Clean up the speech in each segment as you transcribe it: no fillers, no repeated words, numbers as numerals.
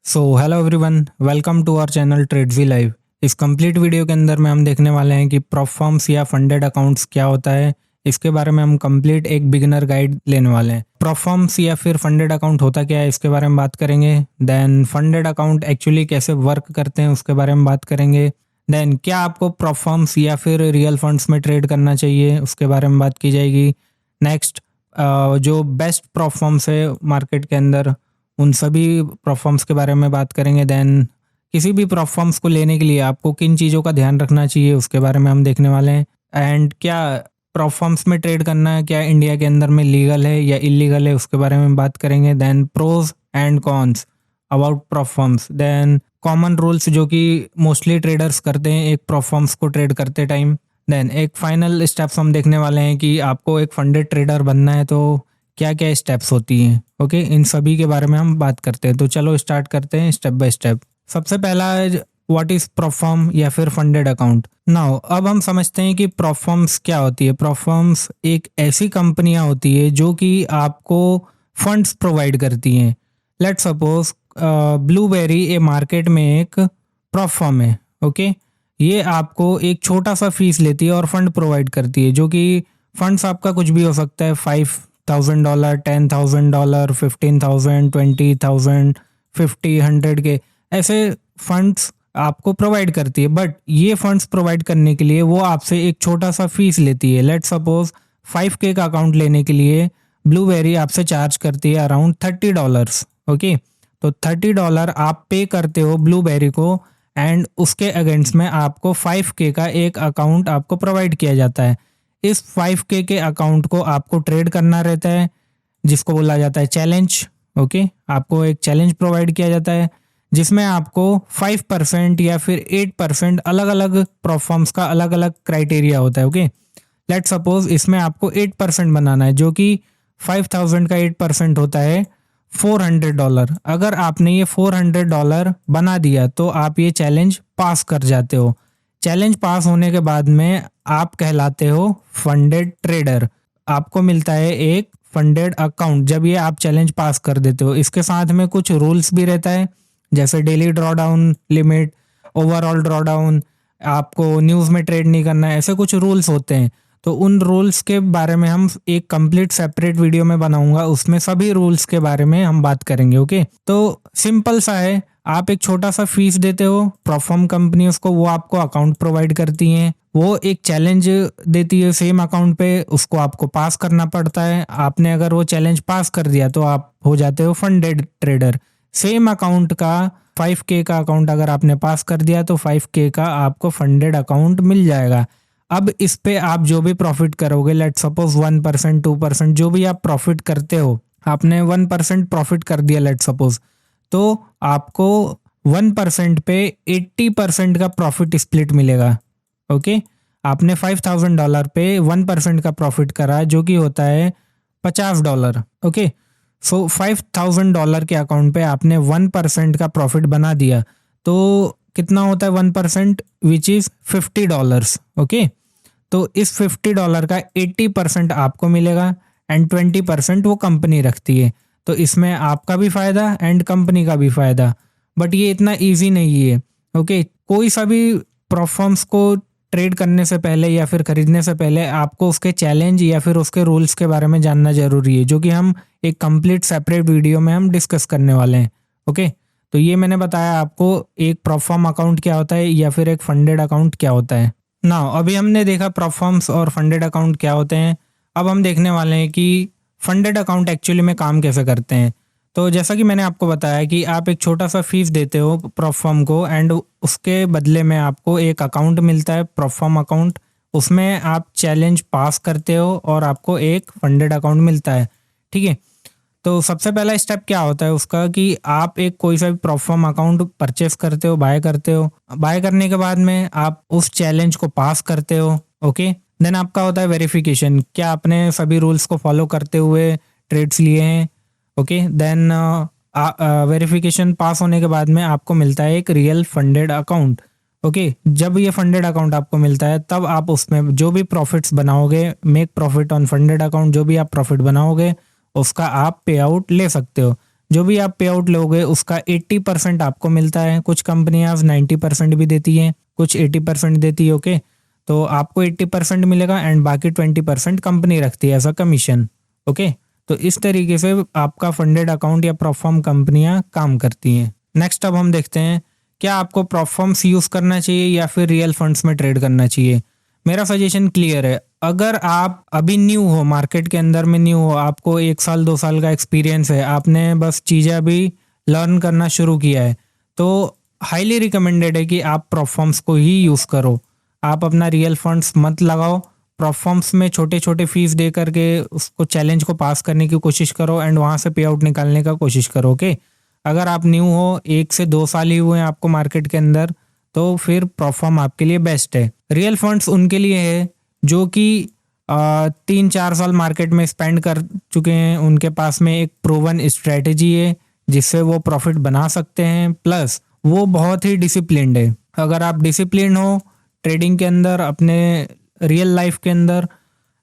So hello everyone, welcome to our channel trades live. इस complete video के अंदर में हम देखने वाले हैं कि प्रॉप फर्म्स या फंडेड अकाउंट्स क्या होता है। इसके बारे में हम कंप्लीट एक बिगिनर गाइड लेने वाले हैं। प्रॉप फर्म्स या फिर फंडेड अकाउंट होता क्या है, इसके बारे में बात करेंगे। देन फंडेड अकाउंट एक्चुअली कैसे वर्क करते हैं, उसके बारे में बात करेंगे। देन क्या आपको प्रॉप फर्म्स या फिर रियल फंड्स में ट्रेड करना चाहिए, उसके बारे में बात की जाएगी। नेक्स्ट, जो बेस्ट प्रॉप फर्म्स है मार्केट के अंदर, उन सभी प्रॉप फर्म्स के बारे में बात करेंगे। देन किसी भी प्रॉप फर्म्स को लेने के लिए आपको किन चीज़ों का ध्यान रखना चाहिए, उसके बारे में हम देखने वाले हैं। एंड क्या प्रॉप फर्म्स में ट्रेड करना है, क्या इंडिया के अंदर में लीगल है या इलीगल है, उसके बारे में बात करेंगे। Then pros and cons about prop firms. Then common rules जो कि मोस्टली ट्रेडर्स करते हैं एक प्रॉप फर्म्स को ट्रेड करते टाइम। देन एक फाइनल स्टेप्स हम देखने वाले हैं कि आपको एक फंडेड ट्रेडर बनना है तो क्या क्या स्टेप्स होती हैं। ओके, इन सभी के बारे में हम बात करते हैं। तो चलो स्टार्ट करते हैं स्टेप बाय स्टेप। सबसे पहला है व्हाट इज प्रॉप फर्म या फिर फंडेड अकाउंट। नाउ अब हम समझते हैं कि प्रॉप फर्म्स क्या होती है। प्रॉप फर्म्स एक ऐसी कंपनियां होती है जो कि आपको फंड्स प्रोवाइड करती हैं। Let's suppose blueberry A market में एक प्रॉप फर्म है। ओके, ये आपको एक छोटा सा फीस लेती है और फंड प्रोवाइड करती है, जो कि फंड्स आपका कुछ भी हो सकता है। $5,000, $10,000, 15,000, 20,000, 50, 100 के ऐसे फंड्स आपको प्रोवाइड करती है। बट ये फंड्स प्रोवाइड करने के लिए वो आपसे एक छोटा सा फीस लेती है। लेट्स सपोज 5K का अकाउंट लेने के लिए ब्लूबेरी आपसे चार्ज करती है अराउंड $30। ओके, तो $30 आप पे करते हो ब्लूबेरी को, एंड उसके अगेंस्ट में आपको 5K का एक अकाउंट आपको प्रोवाइड किया जाता है। इस 5K के अकाउंट को आपको ट्रेड करना रहता है, जिसको बोला जाता है चैलेंज। ओके, आपको एक चैलेंज प्रोवाइड किया जाता है जिसमें आपको 5% या फिर 8%, अलग अलग प्रॉप फर्म्स का अलग अलग क्राइटेरिया होता है। ओके, लेट्स सपोज इसमें आपको 8% बनाना है, जो कि 5,000 का 8% होता है $400। अगर आपने ये $400 बना दिया तो आप ये चैलेंज पास कर जाते हो। चैलेंज पास होने के बाद में आप कहलाते हो फंडेड ट्रेडर। आपको मिलता है एक फंडेड अकाउंट जब ये आप चैलेंज पास कर देते हो। इसके साथ में कुछ रूल्स भी रहता है, जैसे daily draw down limit, overall draw down, आपको न्यूज़ में ट्रेड नहीं करना है, ऐसे कुछ रूल्स होते हैं। तो उन रूल्स के बारे में हम एक कंप्लीट सेपरेट वीडियो में बनाऊंगा, उसमें सभी रूल्स के बारे में हम बात करेंगे। ओके, तो सिंपल सा है, आप एक छोटा सा फीस देते हो प्रॉप फर्म कंपनी, उसको वो आपको अकाउंट प्रोवाइड करती हैं। वो एक चैलेंज देती है सेम अकाउंट पे, उसको आपको पास करना पड़ता है। आपने अगर वो चैलेंज पास कर दिया तो आप हो जाते हो फंडेड ट्रेडर। सेम अकाउंट का 5K का अकाउंट अगर आपने पास कर दिया तो 5K का आपको फंडेड अकाउंट मिल जाएगा। अब इस पे आप जो भी प्रॉफिट करोगे, लेट्स सपोज 1%, 2%, जो भी आप प्रॉफिट करते हो, आपने 1% प्रॉफिट कर दिया लेट्स सपोज, तो आपको 1% पे 80% का प्रॉफिट स्प्लिट मिलेगा। ओके, आपने $5,000 पे 1% का प्रॉफिट करा, जो कि होता है $50। ओके, सो $5,000 के अकाउंट पे आपने 1% का प्रॉफिट बना दिया, तो कितना होता है 1%, विच इज़ $50। ओके, तो इस $50 का 80% आपको मिलेगा एंड 20% वो कंपनी रखती है। तो इसमें आपका भी फ़ायदा एंड कंपनी का भी फ़ायदा। बट ये इतना इजी नहीं है। ओके, कोई सा भी प्रॉप फर्म्स को ट्रेड करने से पहले या फिर खरीदने से पहले आपको उसके चैलेंज या फिर उसके रूल्स के बारे में जानना ज़रूरी है, जो कि हम एक कंप्लीट सेपरेट वीडियो में हम डिस्कस करने वाले हैं। ओके, तो ये मैंने बताया आपको एक प्रॉप फर्म अकाउंट क्या होता है या फिर एक फंडेड अकाउंट क्या होता है। नाउ अभी हमने देखा प्रॉप फर्म्स और फंडेड अकाउंट क्या होते हैं। अब हम देखने वाले हैं कि फंडेड अकाउंट एक्चुअली में काम कैसे करते हैं। तो जैसा कि मैंने आपको बताया कि आप एक छोटा सा फीस देते हो प्रॉप फर्म को, एंड उसके बदले में आपको एक अकाउंट मिलता है प्रॉप फर्म अकाउंट। उसमें आप चैलेंज पास करते हो और आपको एक फंडेड अकाउंट मिलता है। ठीक है, तो सबसे पहला स्टेप क्या होता है उसका कि आप एक कोई सा भी प्रॉप फर्म अकाउंट परचेस करते हो, बाय करते हो। बाय करने के बाद में आप उस चैलेंज को पास करते हो। ओके, देन आपका होता है वेरिफिकेशन, क्या आपने सभी रूल्स को फॉलो करते हुए ट्रेड्स लिए हैं। ओके, देन वेरिफिकेशन पास होने के बाद में आपको मिलता है एक रियल फंडेड अकाउंट। ओके, जब ये फंडेड अकाउंट आपको मिलता है तब आप उसमें जो भी प्रॉफिट्स बनाओगे, make profit on funded account, जो भी आप प्रॉफिट बनाओगे उसका आप पे आउट ले सकते हो। जो भी आप पे आउट लोगे उसका 80% आपको मिलता है। कुछ कंपनियां 90% भी देती हैं, कुछ 80% देती है। ओके, तो आपको 80% मिलेगा एंड बाकी 20% कंपनी रखती है एज अ कमीशन। ओके, तो इस तरीके से आपका फंडेड अकाउंट या प्रोफॉर्म कंपनियां काम करती हैं। नेक्स्ट अब हम देखते हैं, क्या आपको प्रोफॉर्म्स यूज करना चाहिए या फिर रियल फंड्स में ट्रेड करना चाहिए। मेरा सजेशन क्लियर है, अगर आप अभी न्यू हो, मार्केट के अंदर में न्यू हो, आपको 1 साल 2 साल का एक्सपीरियंस है, आपने बस चीज़ें अभी लर्न करना शुरू किया है, तो हाईली रिकमेंडेड है कि आप प्रोफॉर्म्स को ही यूज़ करो। आप अपना रियल फंड्स मत लगाओ, प्रोफॉर्म्स में छोटे छोटे फीस दे करके उसको चैलेंज को पास करने की कोशिश करो एंड वहाँ से पे आउट निकालने का कोशिश करो। ओके, अगर आप न्यू हो, 1 से 2 साल ही हुए हैं आपको मार्केट के अंदर, तो फिर प्रोफॉर्म आपके लिए बेस्ट है। रियल फंड्स उनके लिए है जो कि 3-4 साल मार्केट में स्पेंड कर चुके हैं, उनके पास में एक प्रूवन स्ट्रेटेजी है जिससे वो प्रॉफिट बना सकते हैं, प्लस वो बहुत ही डिसिप्लिन्ड है। अगर आप डिसिप्लिन हो ट्रेडिंग के अंदर, अपने रियल लाइफ के अंदर,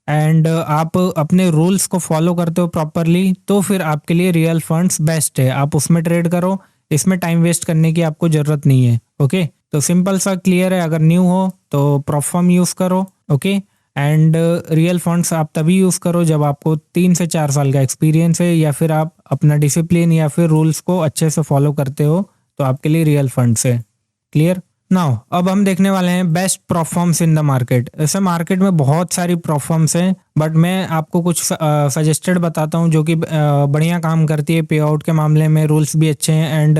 एंड आप अपने रूल्स को फॉलो करते हो प्रॉपरली, तो फिर आपके लिए रियल फंड्स बेस्ट है। आप उसमें ट्रेड करो, इसमें टाइम वेस्ट करने की आपको ज़रूरत नहीं है। ओके, तो सिंपल सा क्लियर है, अगर न्यू हो तो प्रोफॉर्म यूज़ करो। ओके, एंड रियल फंड्स आप तभी यूज़ करो जब आपको 3 से 4 साल का एक्सपीरियंस है, या फिर आप अपना डिसिप्लिन या फिर रूल्स को अच्छे से फॉलो करते हो, तो आपके लिए रियल फंड्स है। क्लियर नाउ, अब हम देखने वाले हैं best performs in the market. ऐसे मार्केट में बहुत सारी प्रोफॉर्म्स हैं, बट मैं आपको कुछ सजेस्टेड बताता हूँ जो कि बढ़िया काम करती है पे आउट के मामले में, रूल्स भी अच्छे हैं एंड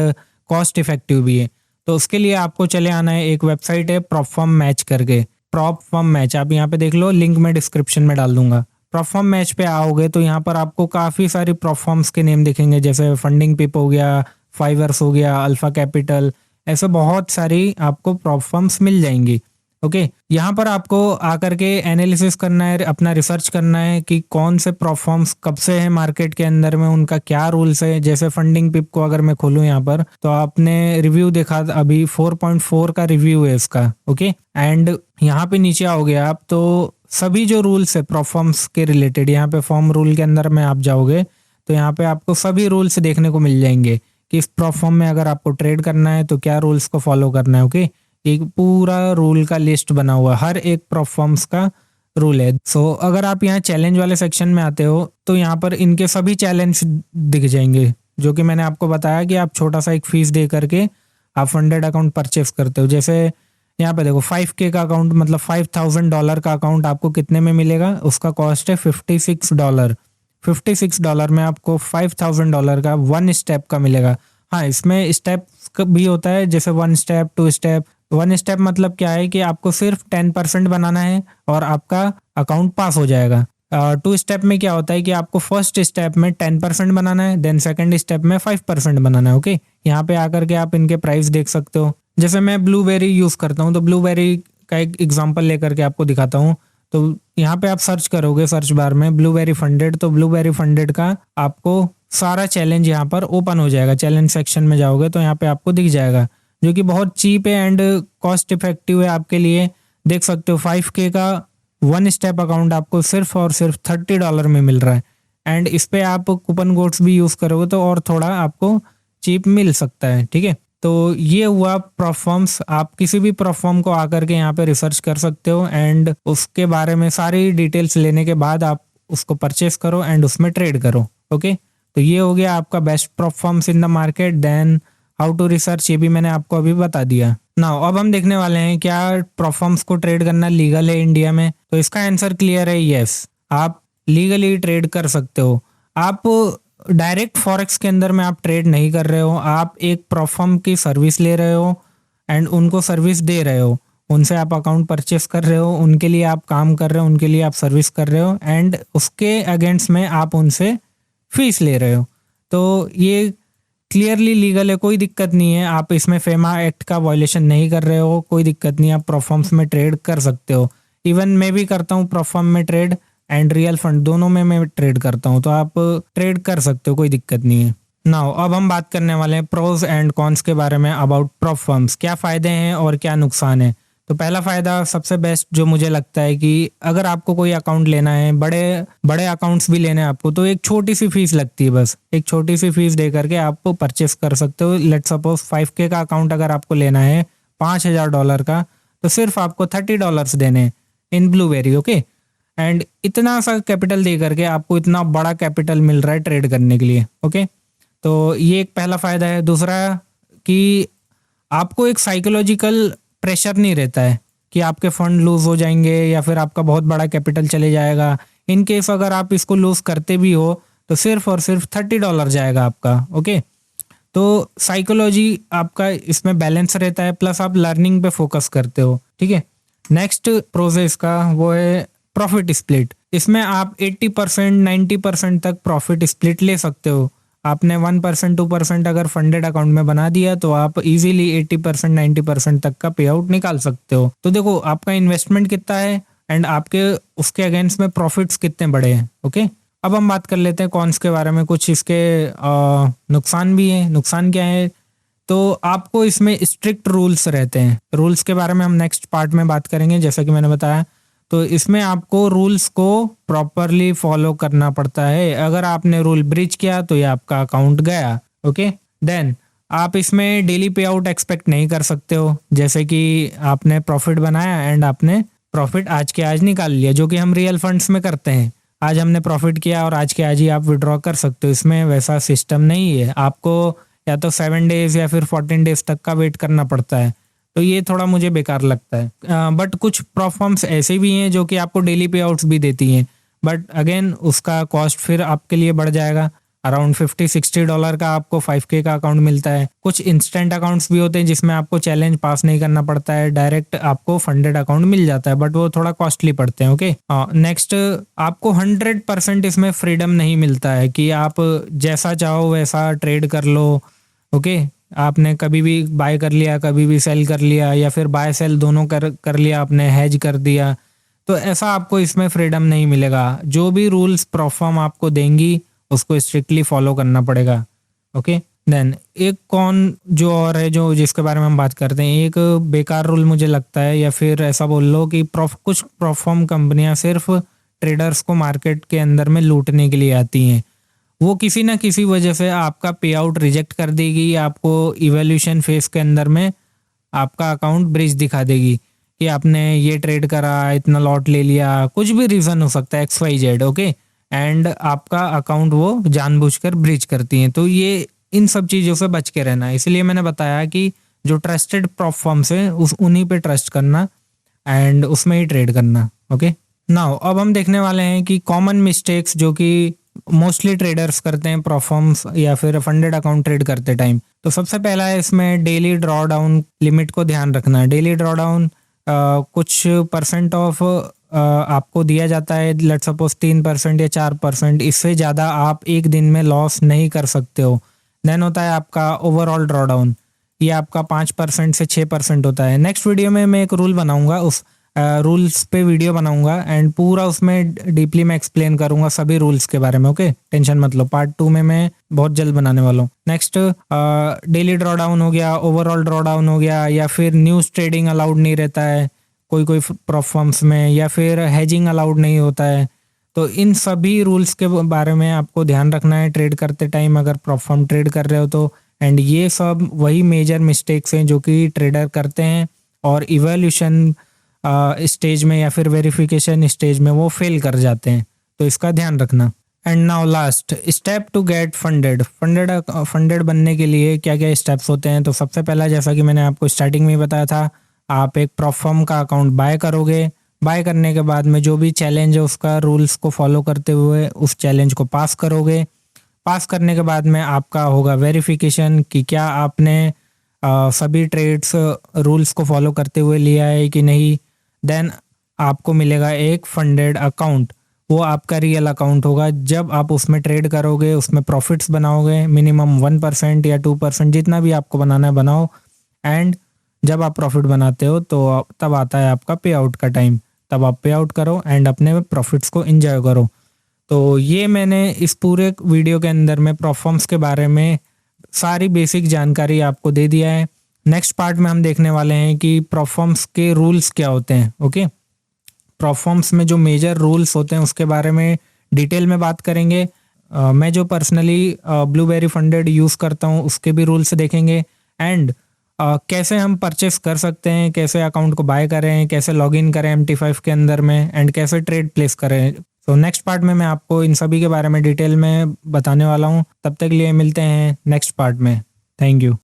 कॉस्ट इफेक्टिव भी है। तो उसके लिए आपको चले आना है, एक वेबसाइट है प्रॉपफॉर्म मैच करके, प्रॉपफॉर्म मैच, आप यहाँ पे देख लो, लिंक मैं डिस्क्रिप्शन में डाल दूंगा। प्रॉपफॉर्म मैच पे आओगे तो यहाँ पर आपको काफ़ी सारी प्रोफॉर्म्स के नेम दिखेंगे, जैसे फंडिंग पिप हो गया, फाइवर्स हो गया, अल्फा कैपिटल, ऐसे बहुत सारी आपको प्रोफॉर्म्स मिल जाएंगी। ओके, यहाँ पर आपको आकर के एनालिसिस करना है, अपना रिसर्च करना है कि कौन से प्रोफॉर्म्स कब से हैं मार्केट के अंदर में, उनका क्या रूल्स है। जैसे फंडिंग पिप को अगर मैं खोलूँ यहाँ पर, तो आपने रिव्यू देखा, अभी 4.4 का रिव्यू है इसका। ओके, एंड यहाँ पे नीचे आओगे आप तो सभी जो रूल्स है प्रोफॉर्म्स के रिलेटेड, यहाँ पे फॉर्म रूल के अंदर में आप जाओगे तो यहाँ पे आपको सभी रूल्स देखने को मिल जाएंगे कि इस प्रोफॉर्म में अगर आपको ट्रेड करना है तो क्या रूल्स को फॉलो करना है। ओके, एक पूरा रूल का लिस्ट बना हुआ, हर एक प्रोफॉर्म्स का रूल है। सो अगर आप यहाँ चैलेंज वाले सेक्शन में आते हो तो यहाँ पर इनके सभी चैलेंज दिख जाएंगे, जो कि मैंने आपको बताया कि आप छोटा सा एक फीस दे करके आप फंडेड अकाउंट परचेस करते हो। जैसे यहाँ पे देखो, 5K का अकाउंट मतलब $5,000 का अकाउंट आपको कितने में मिलेगा, उसका कॉस्ट है $56। $56 में आपको $5,000 का 1 स्टेप का मिलेगा। हाँ, इसमें स्टेप भी होता है, जैसे 1 स्टेप 2 स्टेप। 1 स्टेप मतलब क्या है कि आपको सिर्फ 10% बनाना है और आपका अकाउंट पास हो जाएगा। 2 स्टेप में क्या होता है कि आपको फर्स्ट स्टेप में 10% बनाना है, देन सेकंड स्टेप में 5% बनाना है। ओके, यहाँ पे आकर के आप इनके प्राइस देख सकते हो। जैसे मैं ब्लूबेरी यूज़ करता हूँ, तो ब्लूबेरी का एक एग्जांपल लेकर के आपको दिखाता हूँ। तो यहाँ पे आप सर्च करोगे, सर्च बार में ब्लूबेरी फंडेड, तो ब्लूबेरी फंडेड का आपको सारा चैलेंज यहाँ पर ओपन हो जाएगा। चैलेंज सेक्शन में जाओगे तो यहाँ पे आपको दिख जाएगा, जो कि बहुत चीप है एंड कॉस्ट इफेक्टिव है आपके लिए। देख सकते हो 5K का 1 स्टेप अकाउंट आपको सिर्फ और सिर्फ $30 में मिल रहा है, एंड इस पे आप कूपन कोड्स भी यूज़ करोगे तो और थोड़ा आपको चीप मिल सकता है। ठीक है, तो ये हुआ प्रोफॉर्म्स। आप किसी भी प्रोफॉर्म को आकर के यहाँ पे रिसर्च कर सकते हो एंड उसके बारे में सारी डिटेल्स लेने के बाद आप उसको परचेस करो एंड उसमें ट्रेड करो। ओके, तो ये हो गया आपका best performs in the market. Then how to research, ये भी मैंने आपको अभी बता दिया। नाउ अब हम देखने वाले हैं क्या प्रोफॉर्म्स को ट्रेड करना लीगल है इंडिया में। तो इसका आंसर क्लियर है, यस, आप लीगली ट्रेड कर सकते हो। आप डायरेक्ट फॉरेक्स के अंदर में आप ट्रेड नहीं कर रहे हो, आप एक प्रोफॉर्म की सर्विस ले रहे हो एंड उनको सर्विस दे रहे हो, उनसे आप अकाउंट परचेस कर रहे हो, उनके लिए आप काम कर रहे हो, उनके लिए आप सर्विस कर रहे हो एंड उसके अगेंस्ट में आप उनसे फीस ले रहे हो। तो ये क्लियरली लीगल है, कोई दिक्कत नहीं है। आप इसमें फेमा एक्ट का वायलेशन नहीं कर रहे हो, कोई दिक्कत नहीं, आप प्रोफॉर्म्स में ट्रेड कर सकते हो। इवन मैं भी करता हूँ प्रोफॉर्म में ट्रेड एंड रियल फंड, दोनों में मैं ट्रेड करता हूँ, तो आप ट्रेड कर सकते हो, कोई दिक्कत नहीं है। नाउ अब हम बात करने वाले हैं प्रोज एंड कॉन्स के बारे में अबाउट प्रोफॉर्म्स, क्या फ़ायदे हैं और क्या नुकसान है। तो पहला फ़ायदा सबसे बेस्ट जो मुझे लगता है कि अगर आपको कोई अकाउंट लेना है, बड़े बड़े अकाउंट्स भी लेने हैं आपको, तो एक छोटी-सी फ़ीस लगती है बस। एक छोटी-सी फ़ीस दे करके आप परचेज़ कर सकते हो। लेट्स सपोज़ 5K का अकाउंट अगर आपको लेना है $5000 का, तो सिर्फ़ आपको $30 देने हैं इन ब्लूबेरी, ओके? एंड इतना सा कैपिटल दे करके आपको इतना बड़ा कैपिटल मिल रहा है ट्रेड करने के लिए, ओके? तो ये एक पहला फ़ायदा है। दूसरा कि आपको एक साइकोलॉजिकल प्रेशर नहीं रहता है कि आपके फंड लूज़ हो जाएँगे या फिर आपका बहुत बड़ा कैपिटल चले जाएगा। इन केस अगर आप इसको लूज़ करते भी हो, तो सिर्फ़ और सिर्फ़ $30 जाएगा आपका, ओके? तो साइकोलॉजी आपका इसमें बैलेंस रहता है, प्लस आप लर्निंग पे फ़ोकस करते हो, ठीक है? नेक्स्ट प्रोसेस का वो है प्रॉफ़िट स्प्लिट। इसमें आप 80% 90% तक प्रॉफ़िट स्प्लिट ले सकते हो। आपने 1% 2% अगर फंडेड अकाउंट में बना दिया तो आप इजीली 80% 90% तक का पे आउट निकाल सकते हो। तो देखो आपका इन्वेस्टमेंट कितना है एंड आपके उसके अगेंस्ट में प्रॉफिट्स कितने बड़े हैं, ओके? अब हम बात कर लेते हैं कॉन्स के बारे में। कुछ इसके नुकसान भी हैं। नुकसान क्या है? तो आपको इसमें स्ट्रिक्ट रूल्स रहते हैं। रूल्स के बारे में हम नेक्स्ट पार्ट में बात करेंगे, जैसा कि मैंने बताया। तो इसमें आपको रूल्स को प्रॉपरली फॉलो करना पड़ता है। अगर आपने रूल ब्रीच किया तो ये आपका अकाउंट गया, ओके? देन आप इसमें डेली पे आउट एक्सपेक्ट नहीं कर सकते हो। जैसे कि आपने प्रॉफिट बनाया एंड आपने प्रॉफिट आज के आज निकाल लिया, जो कि हम रियल फंड्स में करते हैं। आज हमने प्रॉफिट किया और आज के आज ही आप विड्रॉ कर सकते हो। इसमें वैसा सिस्टम नहीं है। आपको या तो 7 डेज या फिर 14 डेज तक का वेट करना पड़ता है। तो ये थोड़ा मुझे बेकार लगता है। बट कुछ प्लेटफॉर्म्स ऐसे भी हैं जो कि आपको डेली पे आउट्स भी देती हैं, बट अगेन उसका कॉस्ट फिर आपके लिए बढ़ जाएगा। अराउंड $50-60 का आपको 5K का अकाउंट मिलता है। कुछ इंस्टेंट अकाउंट्स भी होते हैं जिसमें आपको चैलेंज पास नहीं करना पड़ता है, डायरेक्ट आपको फंडेड अकाउंट मिल जाता है, बट वो थोड़ा कॉस्टली पड़ते हैं, ओके? नेक्स्ट, आपको 100% इसमें फ्रीडम नहीं मिलता है कि आप जैसा चाहो वैसा ट्रेड कर लो, ओके? आपने कभी भी बाय कर लिया, कभी भी सेल कर लिया, या फिर बाय सेल दोनों कर लिया, आपने हेज कर दिया। तो ऐसा आपको इसमें फ्रीडम नहीं मिलेगा। जो भी रूल्स प्रोफॉर्म आपको देंगी उसको स्ट्रिक्टली फॉलो करना पड़ेगा, ओके? देन एक कौन जो और है जो जिसके बारे में हम बात करते हैं, एक बेकार रूल मुझे लगता है, या फिर ऐसा बोल लो कि कुछ प्रोफॉर्म कंपनियां सिर्फ ट्रेडर्स को मार्केट के अंदर में लूटने के लिए आती हैं। वो किसी ना किसी वजह से आपका पे आउट रिजेक्ट कर देगी, आपको इवोल्यूशन फेज के अंदर में आपका अकाउंट ब्रिज दिखा देगी कि आपने ये ट्रेड करा, इतना लॉट ले लिया, कुछ भी रीज़न हो सकता है, XYZ, ओके? एंड आपका अकाउंट वो जानबूझकर ब्रिज करती हैं। तो ये इन सब चीज़ों से बच के रहना है। इसलिए मैंने बताया कि जो ट्रस्टेड प्लेटफॉर्म्स है उन्हीं पे ट्रस्ट करना एंड उसमें ही ट्रेड करना, ओके? नाउ अब हम देखने वाले हैं कि कॉमन मिस्टेक्स जो कि मोस्टली ट्रेडर्स करते हैं प्रोफॉर्म्स या फिर फंडेड अकाउंट ट्रेड करते टाइम। तो सबसे पहला है इसमें डेली ड्रॉ डाउन लिमिट को ध्यान रखना है। डेली ड्रॉ डाउन कुछ परसेंट ऑफ आपको दिया जाता है, लेट्स सपोज 3% या 4%। इससे ज़्यादा आप एक दिन में लॉस नहीं कर सकते हो। देन होता है आपका ओवरऑल ड्रॉ डाउन, ये आपका 5% से 6% होता है। नेक्स्ट वीडियो में मैं एक रूल बनाऊंगा, उस रूल्स पे वीडियो बनाऊंगा एंड पूरा उसमें डीपली मैं एक्सप्लेन करूंगा सभी रूल्स के बारे में, ओके? टेंशन मत लो, पार्ट 2 में मैं बहुत जल्द बनाने वाला हूँ। नेक्स्ट, डेली ड्रॉ डाउन हो गया, ओवरऑल ड्रॉ डाउन हो गया, या फिर न्यूज़ ट्रेडिंग अलाउड नहीं रहता है कोई कोई प्लेटफॉर्म्स में, या फिर हेजिंग अलाउड नहीं होता है। तो इन सभी रूल्स के बारे में आपको ध्यान रखना है ट्रेड करते टाइम, अगर प्लेटफॉर्म ट्रेड कर रहे हो तो। एंड ये सब वही मेजर मिस्टेक्स हैं जो कि ट्रेडर करते हैं और इवोल्यूशन स्टेज में या फिर वेरिफिकेशन स्टेज में वो फेल कर जाते हैं। तो इसका ध्यान रखना। And now last step to get funded बनने के लिए क्या क्या स्टेप्स होते हैं। तो सबसे पहला, जैसा कि मैंने आपको स्टार्टिंग में बताया था, आप एक प्लेटफॉर्म का अकाउंट बाय करोगे। बाय करने के बाद में जो भी चैलेंज है उसका रूल्स को फॉलो करते हुए उस चैलेंज को पास करोगे। पास करने के बाद में आपका होगा वेरिफिकेशन कि क्या आपने सभी ट्रेड्स रूल्स को फॉलो करते हुए लिया है कि नहीं। देन आपको मिलेगा एक फंडेड अकाउंट, वो आपका रियल अकाउंट होगा। जब आप उसमें ट्रेड करोगे, उसमें प्रॉफिट्स बनाओगे, मिनिमम 1% या 2%, जितना भी आपको बनाना है बनाओ। एंड जब आप प्रॉफिट बनाते हो तो तब आता है आपका पे आउट का टाइम, तब आप पे आउट करो एंड अपने प्रॉफिट्स को एंजॉय करो। तो ये मैंने इस पूरे वीडियो के अंदर में प्लेटफॉर्म्स के बारे में सारी बेसिक जानकारी आपको दे दिया है। नेक्स्ट पार्ट में हम देखने वाले हैं कि प्रॉपफॉर्म्स के रूल्स क्या होते हैं। ओके, प्रॉपफॉर्म्स में जो मेजर रूल्स होते हैं उसके बारे में डिटेल में बात करेंगे। मैं जो पर्सनली ब्लूबेरी फंडेड यूज़ करता हूँ उसके भी रूल्स देखेंगे, एंड कैसे हम परचेस कर सकते हैं, कैसे अकाउंट को बाय करें, कैसे लॉगिन करें MT5 के अंदर में, एंड कैसे ट्रेड प्लेस करें। तो नेक्स्ट पार्ट में मैं आपको इन सभी के बारे में डिटेल में बताने वाला हूँ। तब तक के लिए मिलते हैं नेक्स्ट पार्ट में। Thank you.